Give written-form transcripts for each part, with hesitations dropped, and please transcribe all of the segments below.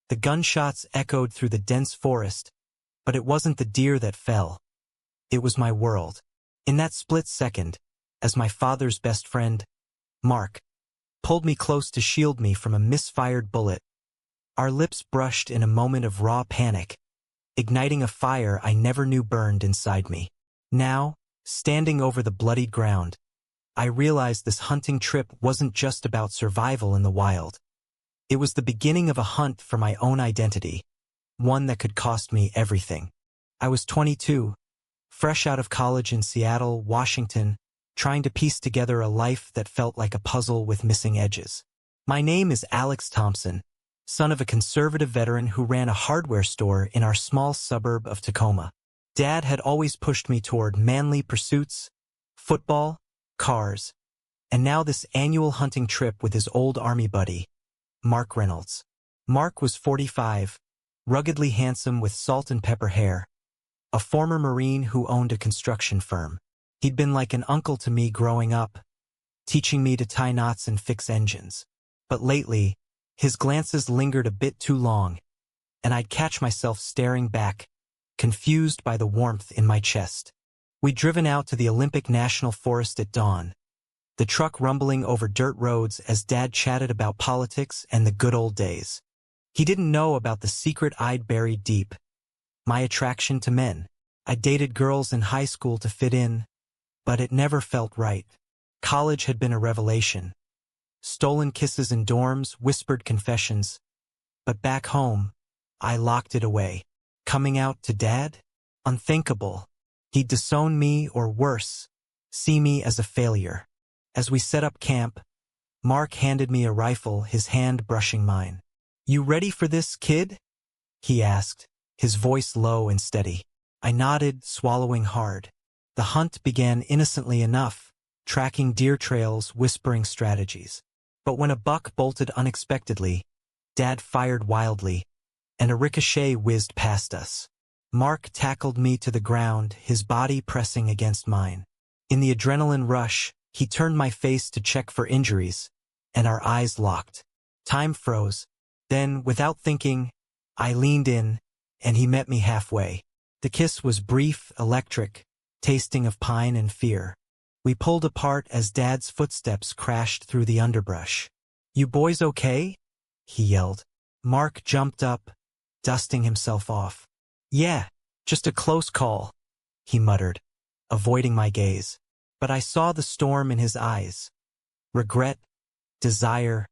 The gunshots echoed through the dense forest, but it wasn't the deer that fell. It was my world. In that split second, as my father's best friend, Mark, pulled me close to shield me from a misfired bullet, our lips brushed in a moment of raw panic, igniting a fire I never knew burned inside me. Now, standing over the bloodied ground, I realized this hunting trip wasn't just about survival in the wild. It was the beginning of a hunt for my own identity, one that could cost me everything. I was 22, fresh out of college in Seattle, Washington, trying to piece together a life that felt like a puzzle with missing edges. My name is Alex Thompson, son of a conservative veteran who ran a hardware store in our small suburb of Tacoma. Dad had always pushed me toward manly pursuits, football, cars, and now this annual hunting trip with his old army buddy, Mark Reynolds. Mark was 45, ruggedly handsome with salt and pepper hair, a former Marine who owned a construction firm. He'd been like an uncle to me growing up, teaching me to tie knots and fix engines. But lately, his glances lingered a bit too long, and I'd catch myself staring back, confused by the warmth in my chest. We'd driven out to the Olympic National Forest at dawn, the truck rumbling over dirt roads as Dad chatted about politics and the good old days. He didn't know about the secret I'd buried deep, my attraction to men. I dated girls in high school to fit in, but it never felt right. College had been a revelation. Stolen kisses in dorms, whispered confessions. But back home, I locked it away. Coming out to Dad? Unthinkable. He'd disown me, or worse, see me as a failure. As we set up camp, Mark handed me a rifle, his hand brushing mine. "You ready for this, kid?" he asked, his voice low and steady. I nodded, swallowing hard. The hunt began innocently enough, tracking deer trails, whispering strategies. But when a buck bolted unexpectedly, Dad fired wildly, and a ricochet whizzed past us. Mark tackled me to the ground, his body pressing against mine. In the adrenaline rush, he turned my face to check for injuries, and our eyes locked. Time froze. Then, without thinking, I leaned in, and he met me halfway. The kiss was brief, electric, tasting of pine and fear. We pulled apart as Dad's footsteps crashed through the underbrush. "You boys okay?" he yelled. Mark jumped up, dusting himself off. "Yeah, just a close call," he muttered, avoiding my gaze. But I saw the storm in his eyes. Regret, desire,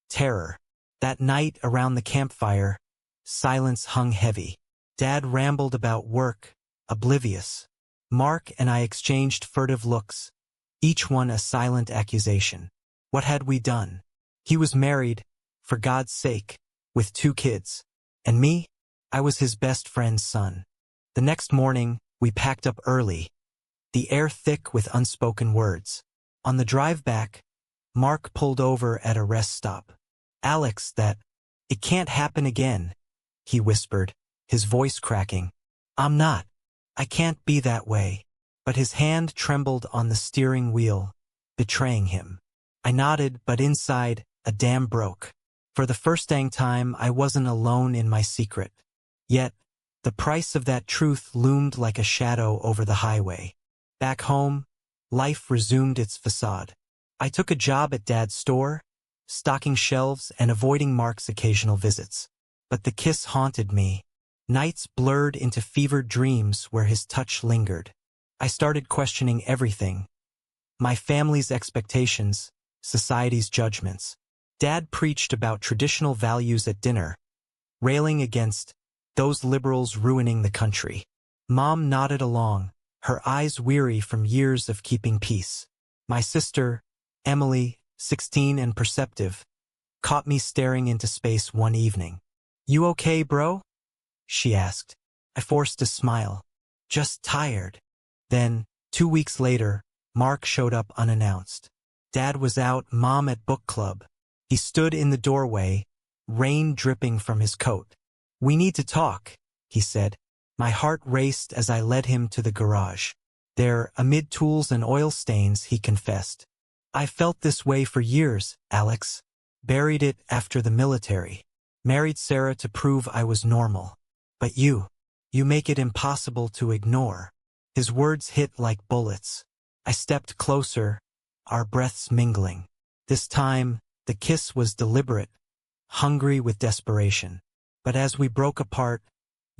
terror. That night around the campfire, silence hung heavy. Dad rambled about work, oblivious. Mark and I exchanged furtive looks, each one a silent accusation. What had we done? He was married, for God's sake, with 2 kids. And me? I was his best friend's son. The next morning, we packed up early, the air thick with unspoken words. On the drive back, Mark pulled over at a rest stop. "Alex, it can't happen again," he whispered, his voice cracking. I can't be that way." But his hand trembled on the steering wheel, betraying him. I nodded, but inside, a dam broke. For the first dang time, I wasn't alone in my secret. Yet, the price of that truth loomed like a shadow over the highway. Back home, life resumed its facade. I took a job at Dad's store, stocking shelves and avoiding Mark's occasional visits. But the kiss haunted me. Nights blurred into fevered dreams where his touch lingered. I started questioning everything. My family's expectations, society's judgments. Dad preached about traditional values at dinner, railing against those liberals ruining the country. Mom nodded along, her eyes weary from years of keeping peace. My sister, Emily, 16 and perceptive, caught me staring into space one evening. "You okay, bro?" she asked. I forced a smile. "Just tired." Then, 2 weeks later, Mark showed up unannounced. Dad was out, Mom at book club. He stood in the doorway, rain dripping from his coat. "We need to talk," he said. My heart raced as I led him to the garage. There, amid tools and oil stains, he confessed. "I felt this way for years, Alex. Buried it after the military. Married Sarah to prove I was normal. But you make it impossible to ignore. His words hit like bullets. I stepped closer, our breaths mingling. This time, the kiss was deliberate, hungry with desperation. But as we broke apart,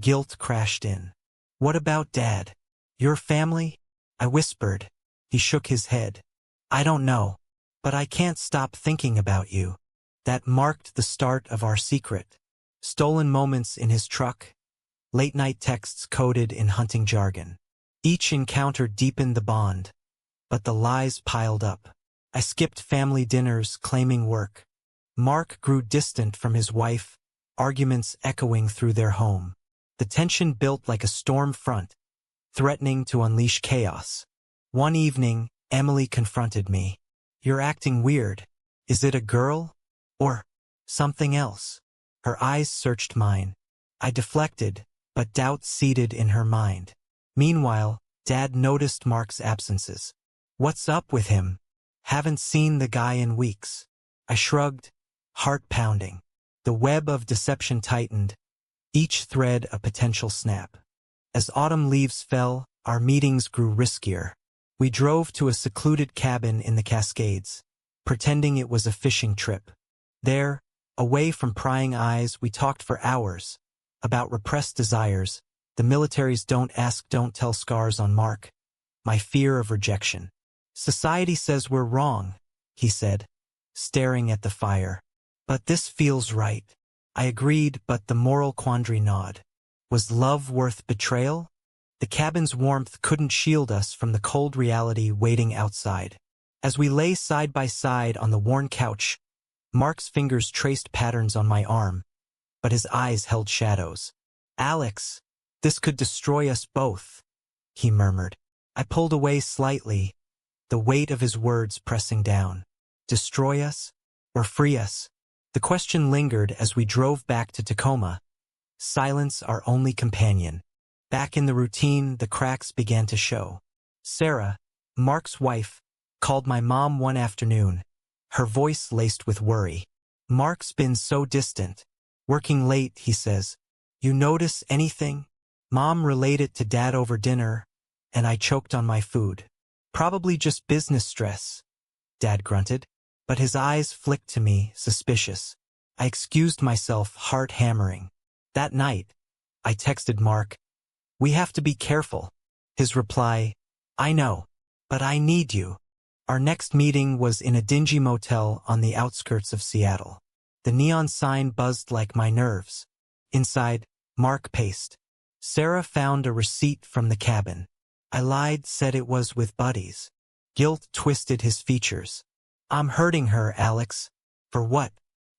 guilt crashed in. What about Dad? Your family? I whispered. He shook his head. I don't know, but I can't stop thinking about you. That marked the start of our secret. Stolen moments in his truck, late-night texts coded in hunting jargon. Each encounter deepened the bond, but the lies piled up. I skipped family dinners claiming work. Mark grew distant from his wife, arguments echoing through their home. The tension built like a storm front, threatening to unleash chaos. One evening, Emily confronted me. You're acting weird. Is it a girl? Or something else? Her eyes searched mine. I deflected, but doubt seeded in her mind. Meanwhile, Dad noticed Mark's absences. What's up with him? Haven't seen the guy in weeks. I shrugged, heart pounding. The web of deception tightened, each thread a potential snap. As autumn leaves fell, our meetings grew riskier. We drove to a secluded cabin in the Cascades, pretending it was a fishing trip. There, away from prying eyes, we talked for hours about repressed desires, the military's don't ask, don't tell scars on Mark, my fear of rejection. Society says we're wrong, he said, staring at the fire. But this feels right. I agreed, but the moral quandary gnawed. Was love worth betrayal? The cabin's warmth couldn't shield us from the cold reality waiting outside. As we lay side by side on the worn couch, Mark's fingers traced patterns on my arm, but his eyes held shadows. Alex, this could destroy us both, he murmured. I pulled away slightly, the weight of his words pressing down. Destroy us? Or free us? The question lingered as we drove back to Tacoma. Silence our only companion. Back in the routine, the cracks began to show. Sarah, Mark's wife, called my mom one afternoon, her voice laced with worry. Mark's been so distant. Working late, he says. You notice anything? Mom relayed it to Dad over dinner, and I choked on my food. Probably just business stress, Dad grunted, but his eyes flicked to me, suspicious. I excused myself, heart hammering. That night, I texted Mark, we have to be careful. His reply, I know, but I need you. Our next meeting was in a dingy motel on the outskirts of Seattle. The neon sign buzzed like my nerves. Inside, Mark paced. Sarah found a receipt from the cabin. I lied, said it was with buddies. Guilt twisted his features. I'm hurting her, Alex. For what?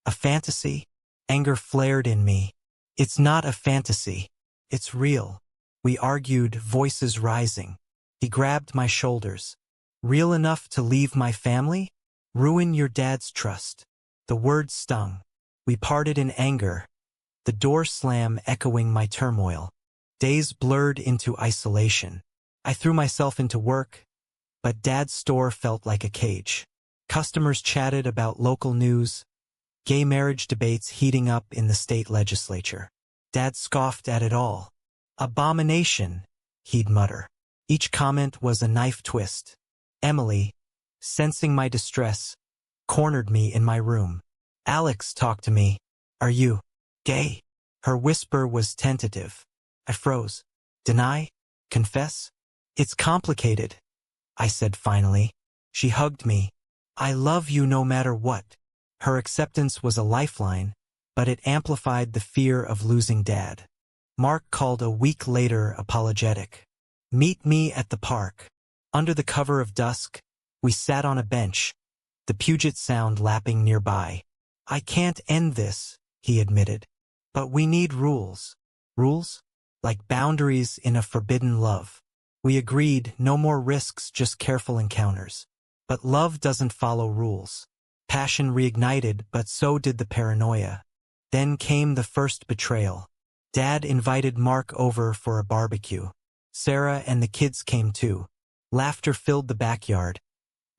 A fantasy? Anger flared in me. It's not a fantasy. It's real. We argued, voices rising. He grabbed my shoulders. Real enough to leave my family? Ruin your dad's trust. The words stung. We parted in anger, the door slam echoing my turmoil. Days blurred into isolation. I threw myself into work, but Dad's store felt like a cage. Customers chatted about local news, gay marriage debates heating up in the state legislature. Dad scoffed at it all. Abomination, he'd mutter. Each comment was a knife twist. Emily, sensing my distress, cornered me in my room. Alex, talk to me. Are you gay? Her whisper was tentative. I froze. Deny? Confess? It's complicated, I said finally. She hugged me. I love you no matter what. Her acceptance was a lifeline, but it amplified the fear of losing Dad. Mark called a week later apologetic. Meet me at the park. Under the cover of dusk, we sat on a bench, the Puget Sound lapping nearby. I can't end this, he admitted. But we need rules. Rules? Like boundaries in a forbidden love. We agreed, no more risks, just careful encounters. But love doesn't follow rules. Passion reignited, but so did the paranoia. Then came the first betrayal. Dad invited Mark over for a barbecue. Sarah and the kids came too. Laughter filled the backyard.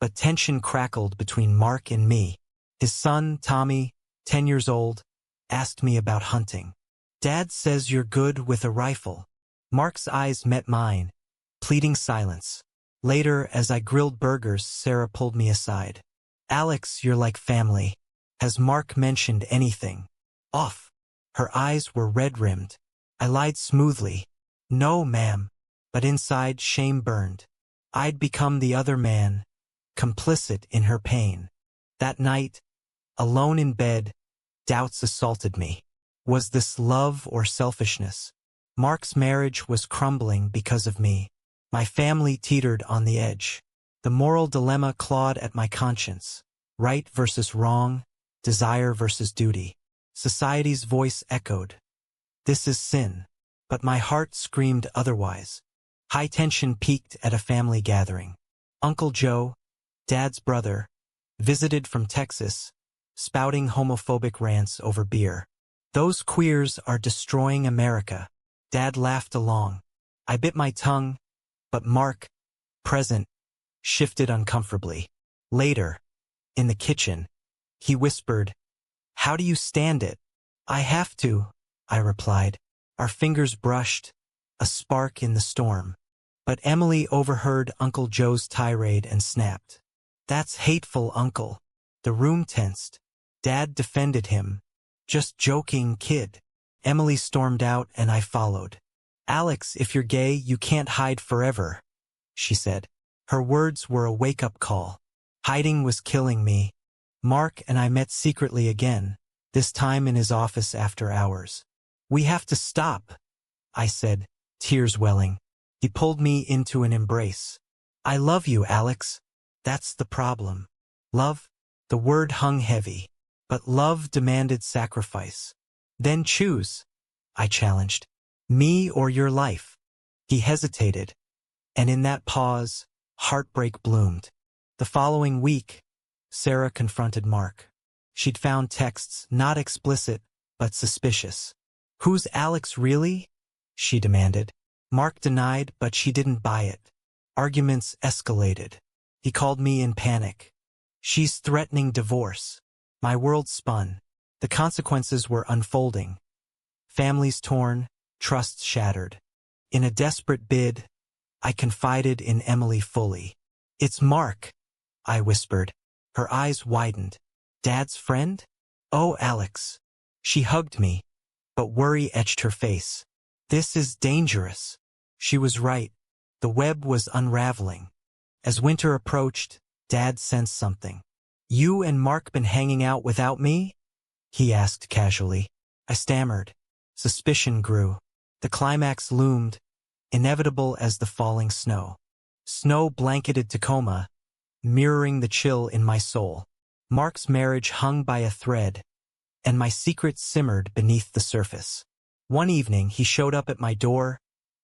But tension crackled between Mark and me. His son, Tommy, 10 years old, asked me about hunting. Dad says you're good with a rifle. Mark's eyes met mine, pleading silence. Later, as I grilled burgers, Sarah pulled me aside. Alex, you're like family. Has Mark mentioned anything? Off. Her eyes were red-rimmed. I lied smoothly. No, ma'am. But inside, shame burned. I'd become the other man, complicit in her pain. That night, alone in bed, doubts assaulted me. Was this love or selfishness? Mark's marriage was crumbling because of me. My family teetered on the edge. The moral dilemma clawed at my conscience. Right versus wrong, desire versus duty. Society's voice echoed. This is sin. But my heart screamed otherwise. High tension peaked at a family gathering. Uncle Joe, Dad's brother, visited from Texas, spouting homophobic rants over beer. Those queers are destroying America. Dad laughed along. I bit my tongue, but Mark, present, shifted uncomfortably. Later, in the kitchen, he whispered, "How do you stand it?" "I have to," I replied. Our fingers brushed, a spark in the storm. But Emily overheard Uncle Joe's tirade and snapped. "That's hateful, Uncle." The room tensed. Dad defended him. "Just joking, kid." Emily stormed out and I followed. "Alex, if you're gay, you can't hide forever," she said. Her words were a wake-up call. Hiding was killing me. Mark and I met secretly again, this time in his office after hours. "We have to stop," I said, tears welling. He pulled me into an embrace. "I love you, Alex. That's the problem." Love? The word hung heavy. But love demanded sacrifice. "Then choose," I challenged. "Me or your life?" He hesitated. And in that pause, heartbreak bloomed. The following week, Sarah confronted Mark. She'd found texts not explicit, but suspicious. "Who's Alex really?" she demanded. Mark denied, but she didn't buy it. Arguments escalated. He called me in panic. "She's threatening divorce." My world spun. The consequences were unfolding. Families torn, trusts shattered. In a desperate bid, I confided in Emily fully. "It's Mark," I whispered. Her eyes widened. "Dad's friend?" "Oh, Alex." She hugged me, but worry etched her face. "This is dangerous." She was right. The web was unraveling. As winter approached, Dad sensed something. "You and Mark been hanging out without me?" he asked casually. I stammered. Suspicion grew. The climax loomed, inevitable as the falling snow. Snow blanketed Tacoma, mirroring the chill in my soul. Mark's marriage hung by a thread, and my secret simmered beneath the surface. One evening, he showed up at my door,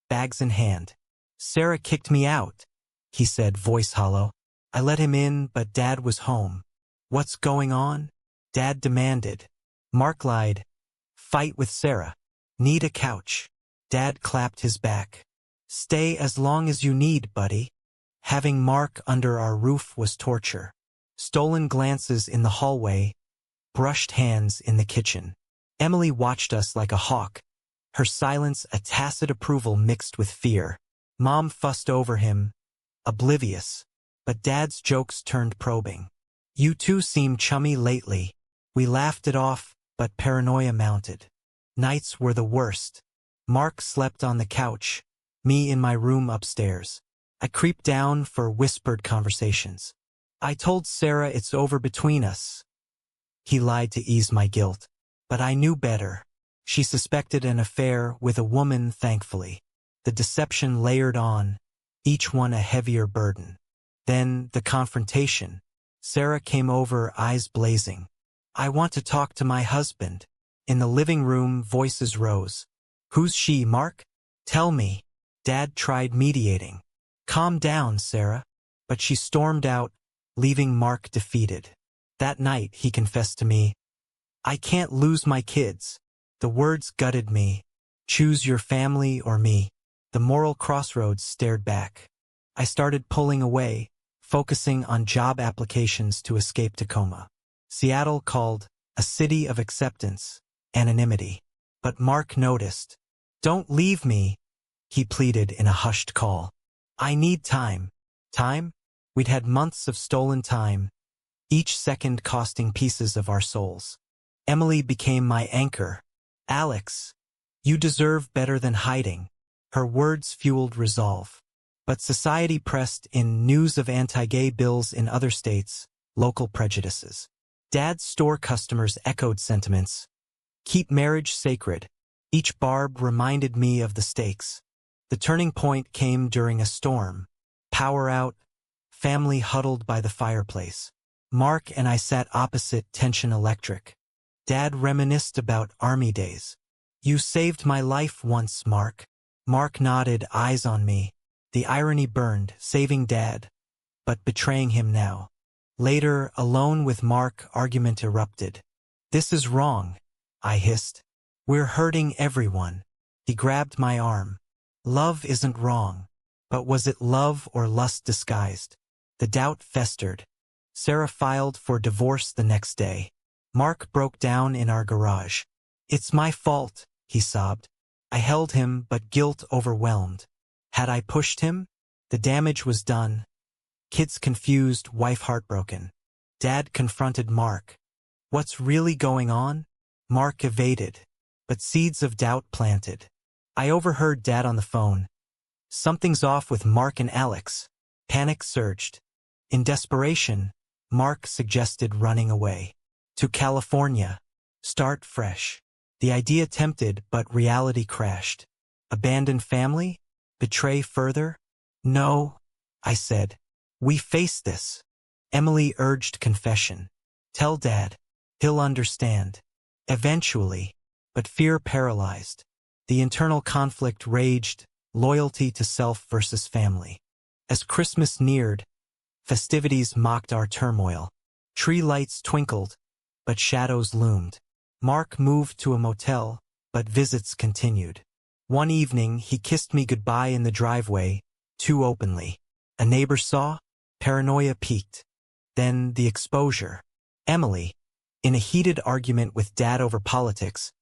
bags in hand. "Sarah kicked me out," he said, voice hollow. I let him in, but Dad was home. "What's going on?" Dad demanded. Mark lied. "Fight with Sarah. Need a couch." Dad clapped his back. "Stay as long as you need, buddy." Having Mark under our roof was torture. Stolen glances in the hallway, brushed hands in the kitchen. Emily watched us like a hawk, her silence a tacit approval mixed with fear. Mom fussed over him, oblivious, but Dad's jokes turned probing. "You two seem chummy lately." We laughed it off, but paranoia mounted. Nights were the worst. Mark slept on the couch, me in my room upstairs. I creeped down for whispered conversations. "I told Sarah it's over between us." He lied to ease my guilt. But I knew better. She suspected an affair with a woman, thankfully. The deception layered on, each one a heavier burden. Then the confrontation. Sarah came over, eyes blazing. "I want to talk to my husband." In the living room, voices rose. "Who's she, Mark? Tell me." Dad tried mediating. "Calm down, Sarah." But she stormed out, leaving Mark defeated. That night, he confessed to me, "I can't lose my kids." The words gutted me. Choose your family or me. The moral crossroads stared back. I started pulling away, focusing on job applications to escape Tacoma. Seattle called, a city of acceptance, anonymity. But Mark noticed. "Don't leave me," he pleaded in a hushed call. "I need time." Time? We'd had months of stolen time, each second costing pieces of our souls. Emily became my anchor. "Alex, you deserve better than hiding." Her words fueled resolve. But society pressed in news of anti-gay bills in other states, local prejudices. Dad's store customers echoed sentiments. "Keep marriage sacred." Each barb reminded me of the stakes. The turning point came during a storm. Power out, family huddled by the fireplace. Mark and I sat opposite, tension electric. Dad reminisced about army days. "You saved my life once, Mark." Mark nodded, eyes on me. The irony burned, saving Dad, but betraying him now. Later, alone with Mark, argument erupted. "This is wrong," I hissed. "We're hurting everyone." He grabbed my arm. "Love isn't wrong." But was it love or lust disguised? The doubt festered. Sarah filed for divorce the next day. Mark broke down in our garage. "It's my fault," he sobbed. I held him, but guilt overwhelmed. Had I pushed him? The damage was done. Kids confused, wife heartbroken. Dad confronted Mark. "What's really going on?" Mark evaded, but seeds of doubt planted. I overheard Dad on the phone. "Something's off with Mark and Alex." Panic surged. In desperation, Mark suggested running away. To California. Start fresh. The idea tempted, but reality crashed. Abandon family? Betray further? "No," I said. "We face this." Emily urged confession. "Tell Dad. He'll understand." Eventually, but fear paralyzed. The internal conflict raged, loyalty to self versus family. As Christmas neared, festivities mocked our turmoil. Tree lights twinkled, but shadows loomed. Mark moved to a motel, but visits continued. One evening, he kissed me goodbye in the driveway, too openly. A neighbor saw, paranoia peaked. Then the exposure. Emily, in a heated argument with Dad over politics,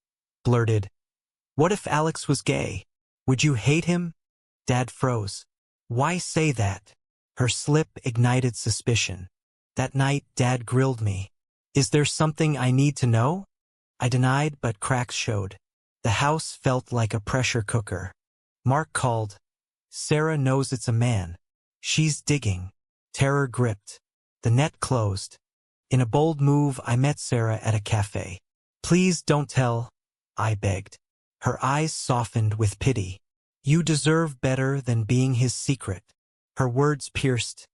blurted, "What if Alex was gay? Would you hate him?" Dad froze. "Why say that?" Her slip ignited suspicion. That night, Dad grilled me. "Is there something I need to know?" I denied, but cracks showed. The house felt like a pressure cooker. Mark called. "Sarah knows it's a man. She's digging." Terror gripped. The net closed. In a bold move, I met Sarah at a cafe. "Please don't tell," I begged. Her eyes softened with pity. "You deserve better than being his secret." Her words pierced.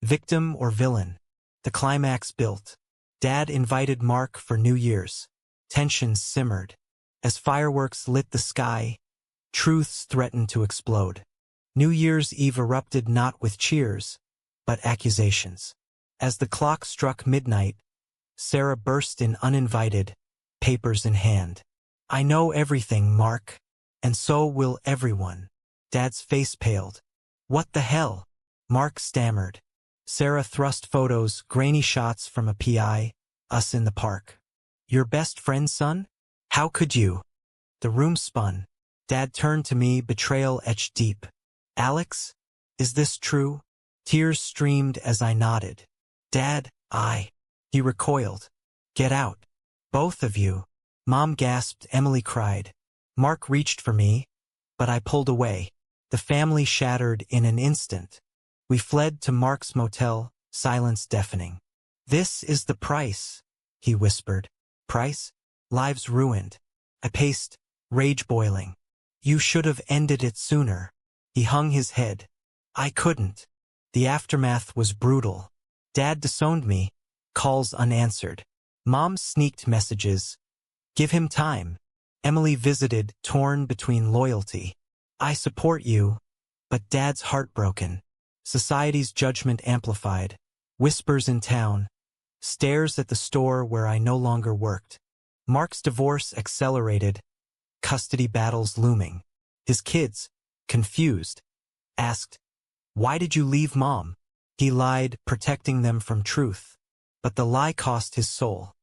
Victim or villain? The climax built. Dad invited Mark for New Year's. Tensions simmered. As fireworks lit the sky, truths threatened to explode. New Year's Eve erupted not with cheers, but accusations. As the clock struck midnight, Sarah burst in uninvited, papers in hand. "I know everything, Mark, and so will everyone." Dad's face paled. "What the hell?" Mark stammered. Sarah thrust photos, grainy shots from a PI, us in the park. "Your best friend's son? How could you?" The room spun. Dad turned to me, betrayal etched deep. "Alex, is this true?" Tears streamed as I nodded. "Dad, He recoiled. "Get out. Both of you." Mom gasped, Emily cried. Mark reached for me, but I pulled away. The family shattered in an instant. We fled to Mark's motel, silence deafening. "This is the price," he whispered. "Price? Lives ruined." I paced, rage boiling. "You should have ended it sooner." He hung his head. "I couldn't." The aftermath was brutal. Dad disowned me, calls unanswered. Mom sneaked messages. "Give him time." Emily visited, torn between loyalty. "I support you," but Dad's heartbroken. Society's judgment amplified. Whispers in town. Stares at the store where I no longer worked. Mark's divorce accelerated. Custody battles looming. His kids, confused, asked, "Why did you leave Mom?" He lied, protecting them from truth. But the lie cost his soul.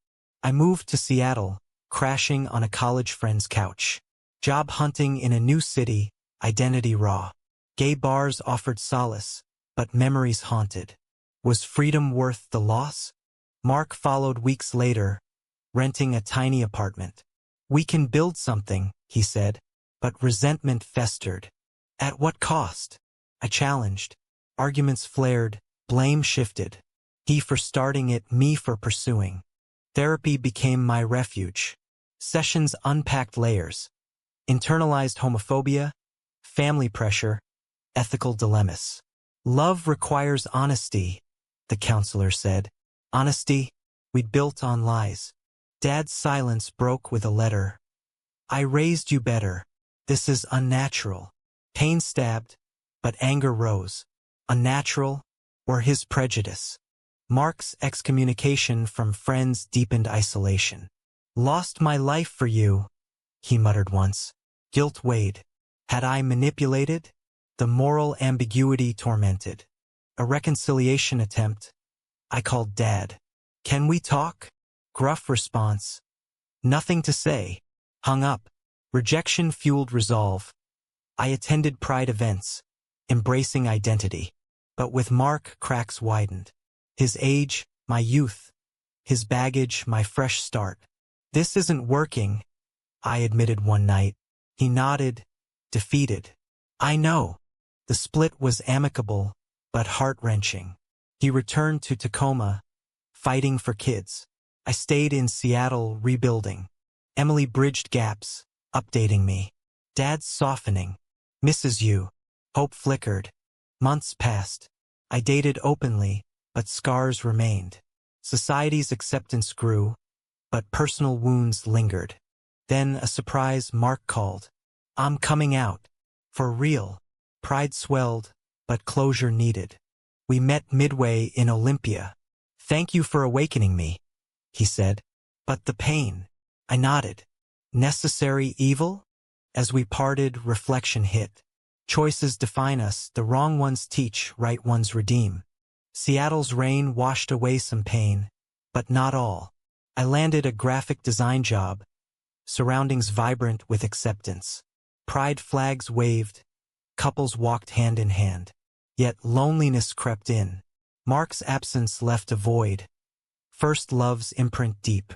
I moved to Seattle, crashing on a college friend's couch. Job hunting in a new city, identity raw. Gay bars offered solace, but memories haunted. Was freedom worth the loss? Mark followed weeks later, renting a tiny apartment. We can build something, he said, but resentment festered. At what cost? I challenged. Arguments flared, blame shifted. He for starting it, me for pursuing. Therapy became my refuge. Sessions unpacked layers. Internalized homophobia, family pressure, ethical dilemmas. Love requires honesty, the counselor said. Honesty, we'd built on lies. Dad's silence broke with a letter. I raised you better. This is unnatural. Pain stabbed, but anger rose. Unnatural, or his prejudice. Mark's excommunication from friends deepened isolation. Lost my life for you, he muttered once. Guilt weighed. Had I manipulated? The moral ambiguity tormented. A reconciliation attempt. I called Dad. Can we talk? Gruff response. Nothing to say. Hung up. Rejection fueled resolve. I attended Pride events, embracing identity. But with Mark, cracks widened. His age, my youth. His baggage, my fresh start. This isn't working, I admitted one night. He nodded, defeated. I know. The split was amicable, but heart-wrenching. He returned to Tacoma, fighting for kids. I stayed in Seattle, rebuilding. Emily bridged gaps, updating me. Dad's softening. Misses you. Hope flickered. Months passed. I dated openly, but scars remained. Society's acceptance grew, but personal wounds lingered. Then a surprise, Mark called. I'm coming out. For real. Pride swelled, but closure needed. We met midway in Olympia. Thank you for awakening me, he said. But the pain. I nodded. Necessary evil? As we parted, reflection hit. Choices define us, the wrong ones teach, right ones redeem. Seattle's rain washed away some pain, but not all. I landed a graphic design job, surroundings vibrant with acceptance. Pride flags waved, couples walked hand in hand. Yet loneliness crept in. Mark's absence left a void. First love's imprint deep.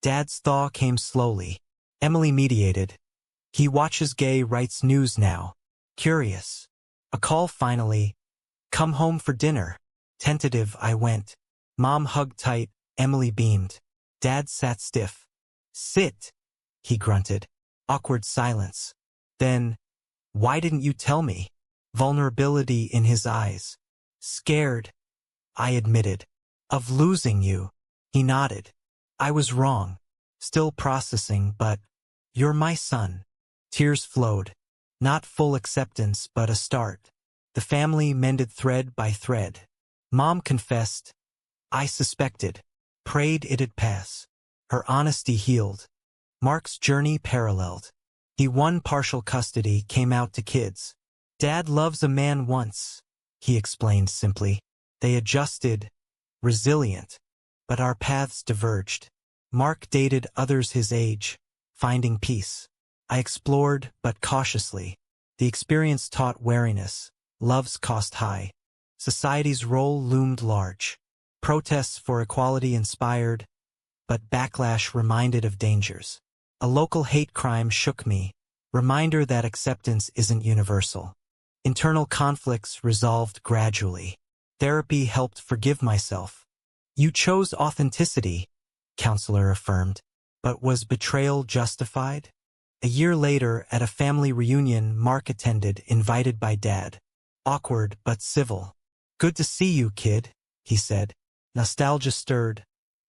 Dad's thaw came slowly. Emily mediated. He watches gay, writes news now. Curious. A call finally. Come home for dinner. Tentative, I went. Mom hugged tight, Emily beamed. Dad sat stiff. Sit, he grunted. Awkward silence. Then, why didn't you tell me? Vulnerability in his eyes. Scared, I admitted. Of losing you. He nodded. I was wrong. Still processing, but you're my son. Tears flowed. Not full acceptance, but a start. The family mended thread by thread. Mom confessed. I suspected. Prayed it'd pass. Her honesty healed. Mark's journey paralleled. He won partial custody, came out to kids. Dad loves a man once, he explained simply. They adjusted, resilient. But our paths diverged. Mark dated others his age, finding peace. I explored, but cautiously. The experience taught wariness. Love's cost high. Society's role loomed large. Protests for equality inspired, but backlash reminded of dangers. A local hate crime shook me, reminder that acceptance isn't universal. Internal conflicts resolved gradually. Therapy helped forgive myself. You chose authenticity, counselor affirmed, but was betrayal justified? A year later, at a family reunion Mark attended, invited by Dad. Awkward but civil. Good to see you, kid, he said. Nostalgia stirred,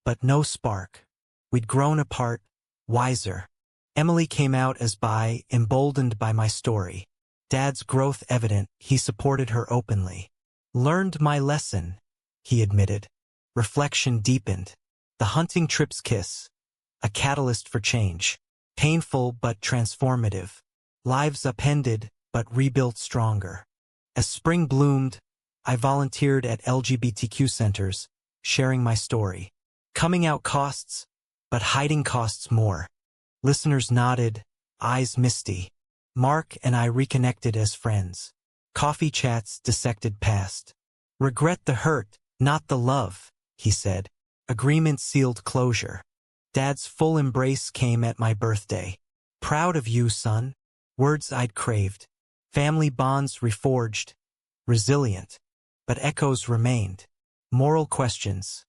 but no spark. We'd grown apart, wiser. Emily came out as bi, emboldened by my story. Dad's growth evident, he supported her openly. Learned my lesson, he admitted. Reflection deepened. The hunting trip's kiss. A catalyst for change. Painful but transformative. Lives upended but rebuilt stronger. As spring bloomed, I volunteered at LGBTQ centers, sharing my story. Coming out costs, but hiding costs more. Listeners nodded, eyes misty. Mark and I reconnected as friends. Coffee chats dissected past. Regret the hurt, not the love, he said. Agreement sealed closure. Dad's full embrace came at my birthday. Proud of you, son. Words I'd craved. Family bonds reforged. Resilient. But echoes remained. Moral questions.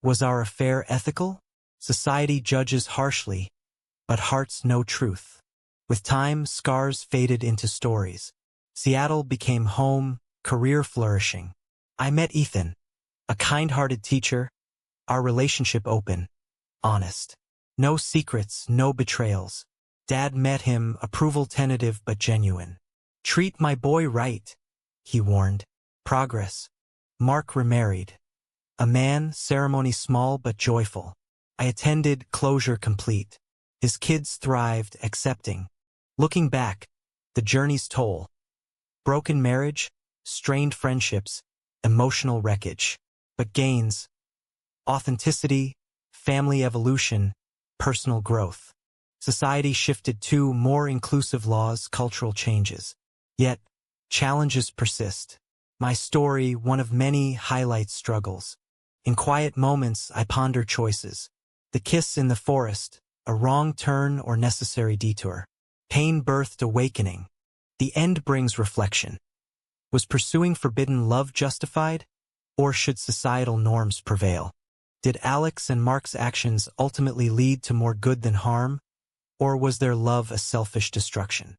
Was our affair ethical? Society judges harshly, but hearts know truth. With time, scars faded into stories. Seattle became home, career flourishing. I met Ethan, a kind-hearted teacher, our relationship open, honest. No secrets, no betrayals. Dad met him, approval tentative but genuine. Treat my boy right, he warned. Progress. Mark remarried. A man, ceremony small but joyful. I attended, closure complete. His kids thrived, accepting. Looking back, the journey's toll. Broken marriage, strained friendships, emotional wreckage. But gains. Authenticity, family evolution, personal growth. Society shifted to more inclusive laws, cultural changes. Yet, challenges persist. My story, one of many, highlights struggles. In quiet moments, I ponder choices. The kiss in the forest, a wrong turn or necessary detour. Pain birthed awakening. The end brings reflection. Was pursuing forbidden love justified? Or should societal norms prevail? Did Alex and Mark's actions ultimately lead to more good than harm? Or was their love a selfish destruction?